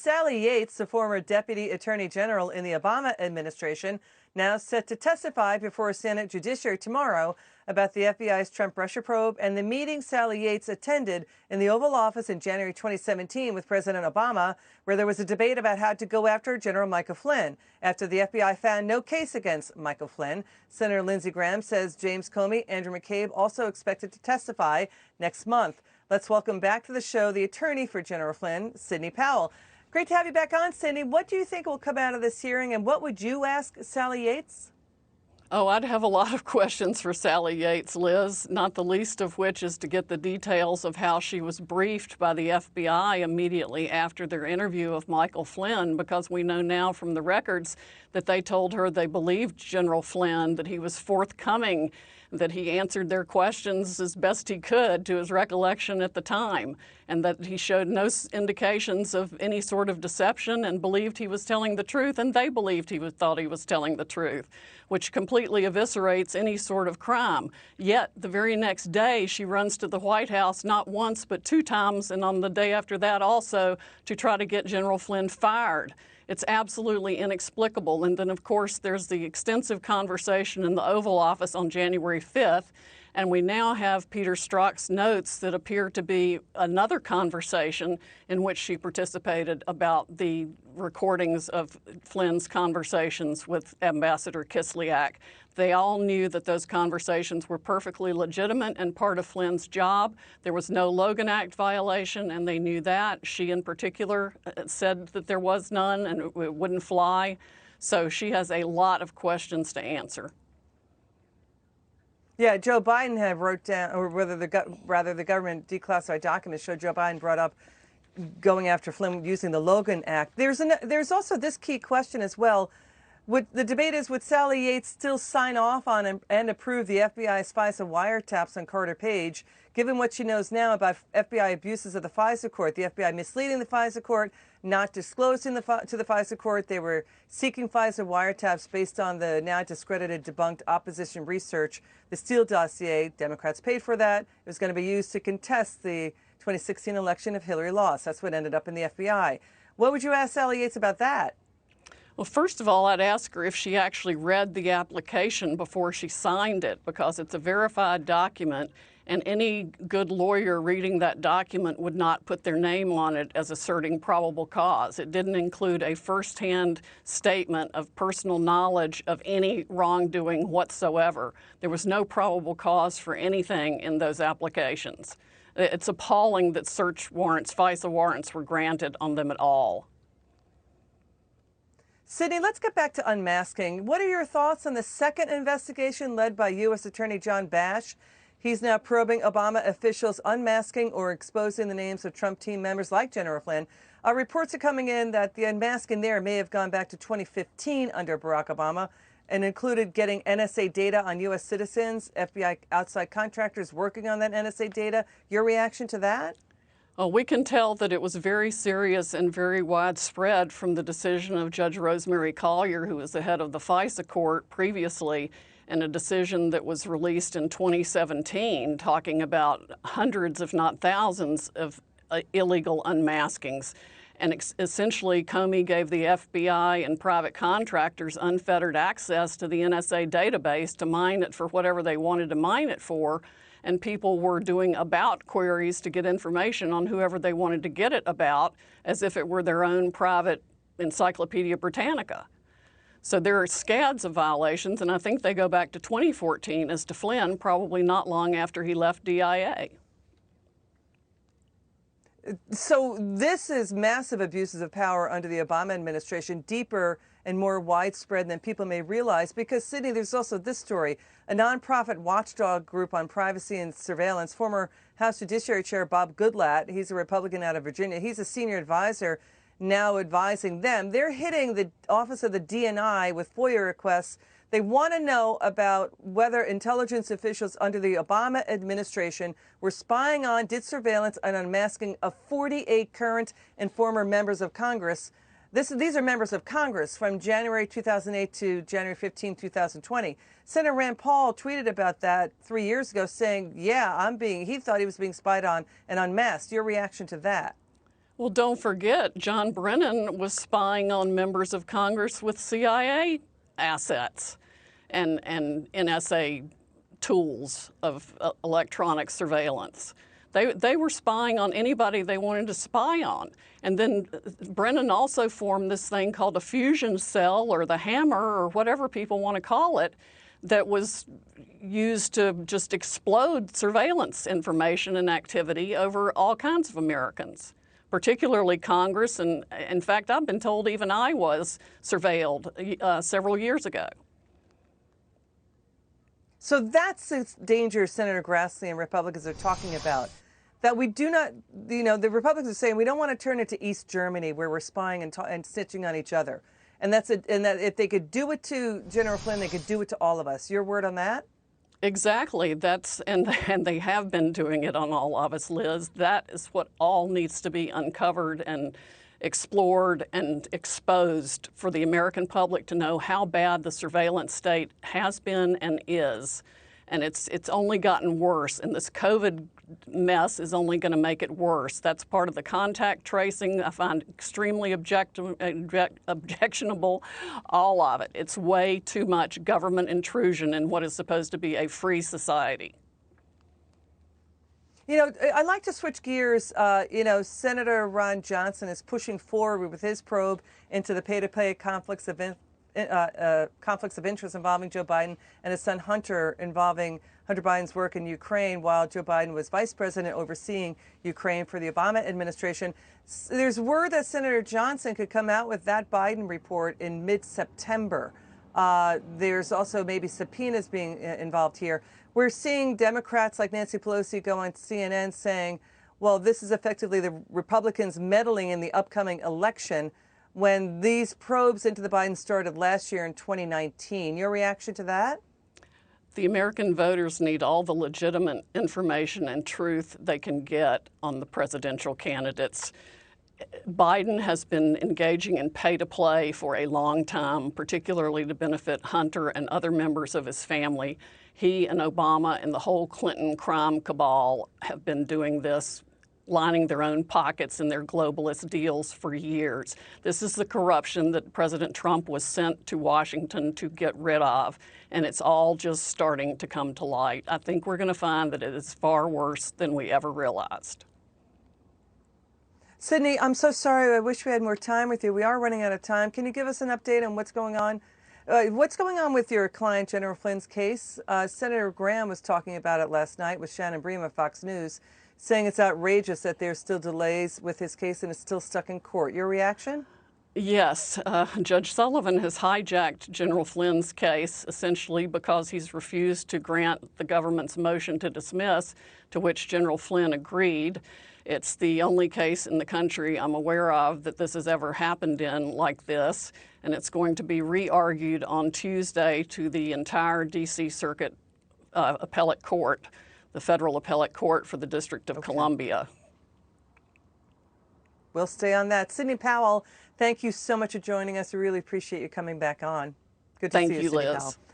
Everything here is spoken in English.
Sally Yates, the former Deputy Attorney General in the Obama administration, now set to testify before a Senate Judiciary tomorrow about the FBI's Trump-Russia probe and the meeting Sally Yates attended in the Oval Office in January 2017 with President Obama, where there was a debate about how to go after General Michael Flynn after the FBI found no case against Michael Flynn. Senator Lindsey Graham says James Comey, Andrew McCabe also expected to testify next month. Let's welcome back to the show the attorney for General Flynn, Sidney Powell. Great to have you back on, Sidney. What do you think will come out of this hearing, and what would you ask Sally Yates? Oh, I'd have a lot of questions for Sally Yates, Liz, not the least of which is to get the details of how she was briefed by the FBI immediately after their interview of Michael Flynn, because we know now from the records that they told her they believed General Flynn, that he was forthcoming, that he answered their questions as best he could to his recollection at the time, and that he showed no indications of any sort of deception and believed he was telling the truth, and they believed thought he was telling the truth, which completely eviscerates any sort of crime. Yet the very next day she runs to the White House not once but 2 times, and on the day after that also, to try to get General Flynn fired. It's absolutely inexplicable. And then, of course, there's the extensive conversation in the Oval Office on January 5th, and we now have Peter Strzok's notes that appear to be another conversation in which she participated about the recordings of Flynn's conversations with Ambassador Kislyak. They all knew that those conversations were perfectly legitimate and part of Flynn's job. There was no Logan Act violation, and they knew that. She, in particular, said that there was none and it wouldn't fly. So she has a lot of questions to answer. Yeah, Joe Biden had wrote down, or whether the government declassified documents showed Joe Biden brought up going after Flynn using the Logan Act. There's also this key question as well. The debate is, would Sally Yates still sign off on and approve the FBI's FISA wiretaps on Carter Page, given what she knows now about FBI abuses of the FISA court, the FBI misleading the FISA court, not disclosing to the FISA court they were seeking FISA wiretaps based on the now discredited, debunked opposition research, the Steele dossier. Democrats paid for that. It was going to be used to contest the 2016 election if Hillary lost. That's what ended up in the FBI. What would you ask Sally Yates about that? Well, first of all, I'd ask her if she actually read the application before she signed it, because it's a verified document, and any good lawyer reading that document would not put their name on it as asserting probable cause. It didn't include a firsthand statement of personal knowledge of any wrongdoing whatsoever. There was no probable cause for anything in those applications. It's appalling that search warrants, FISA warrants, were granted on them at all. Sidney, let's get back to unmasking. What are your thoughts on the second investigation led by U.S. Attorney John Bash? He's now probing Obama officials unmasking or exposing the names of Trump team members like General Flynn. Reports are coming in that the unmasking there may have gone back to 2015 under Barack Obama and included getting NSA data on U.S. citizens, FBI outside contractors working on that NSA data. Your reaction to that? Well, we can tell that it was very serious and very widespread from the decision of Judge Rosemary Collyer, who was the head of the FISA court previously, and a decision that was released in 2017 talking about hundreds, if not thousands, of illegal unmaskings. And essentially, Comey gave the FBI and private contractors unfettered access to the NSA database to mine it for whatever they wanted to mine it for. And people were doing about queries to get information on whoever they wanted to get it about, as if it were their own private Encyclopedia Britannica. So there are scads of violations, and I think they go back to 2014 as to Flynn, probably not long after he left DIA. So this is massive abuses of power under the Obama administration, deeper and more widespread than people may realize. Because, Sidney, there's also this story. A nonprofit watchdog group on privacy and surveillance, former House Judiciary Chair Bob Goodlatte, he's a Republican out of Virginia, he's a senior advisor now advising them. They're hitting the Office of the DNI with FOIA requests. They want to know about whether intelligence officials under the Obama administration were spying on, did surveillance, and unmasking of 48 current and former members of Congress. These are members of Congress from January 2008 to January 15, 2020. Senator Rand Paul tweeted about that 3 years ago saying, yeah, he thought he was being spied on and unmasked. Your reaction to that? Well, don't forget, John Brennan was spying on members of Congress with CIA assets and NSA tools of electronic surveillance. They were spying on anybody they wanted to spy on. And then Brennan also formed this thing called a fusion cell, or the hammer, or whatever people want to call it, that was used to just explode surveillance information and activity over all kinds of Americans, particularly Congress. And in fact, I've been told even I was surveilled several years ago. So that's the danger Senator Grassley and Republicans are talking about, that we do not, the Republicans are saying we don't want to turn it to East Germany where we're spying and snitching on each other. And that if they could do it to General Flynn, they could do it to all of us. Your word on that? Exactly. And they have been doing it on all of us, Liz. That is what all needs to be uncovered and explored and exposed for the American public to know how bad the surveillance state has been and is. And it's only gotten worse, and this COVID mess is only going to make it worse. That's part of the contact tracing I find extremely objectionable, all of it. It's way too much government intrusion in what is supposed to be a free society. I'd like to switch gears. Senator Ron Johnson is pushing forward with his probe into the pay-to-play conflicts of interest involving Joe Biden and his son Hunter, involving Hunter Biden's work in Ukraine while Joe Biden was vice president overseeing Ukraine for the Obama administration. There's word that Senator Johnson could come out with that Biden report in mid-September. There's also maybe subpoenas being involved here. We're seeing Democrats like Nancy Pelosi go on CNN saying, well, this is effectively the Republicans meddling in the upcoming election, when these probes into the Biden started last year in 2019. Your reaction to that? The American voters need all the legitimate information and truth they can get on the presidential candidates. Biden has been engaging in pay-to-play for a long time, particularly to benefit Hunter and other members of his family. He and Obama and the whole Clinton crime cabal have been doing this, lining their own pockets in their globalist deals for years. This is the corruption that President Trump was sent to Washington to get rid of, and it's all just starting to come to light. I think we're going to find that it is far worse than we ever realized. Sidney, I'm so sorry. I wish we had more time with you. We are running out of time. Can you give us an update on what's going on? What's going on with your client, General Flynn's case? Senator Graham was talking about it last night with Shannon Bream of Fox News, saying it's outrageous that there's still delays with his case and it's still stuck in court. Your reaction? Yes, Judge Sullivan has hijacked General Flynn's case essentially because he's refused to grant the government's motion to dismiss, to which General Flynn agreed. It's the only case in the country I'm aware of that this has ever happened in like this, and it's going to be re-argued on Tuesday to the entire D.C. Circuit Appellate Court, the Federal Appellate Court for the District of Columbia. We'll stay on that. Sidney Powell, thank you so much for joining us. We really appreciate you coming back on. Good to see you, Thank you, Sidney Liz. Powell.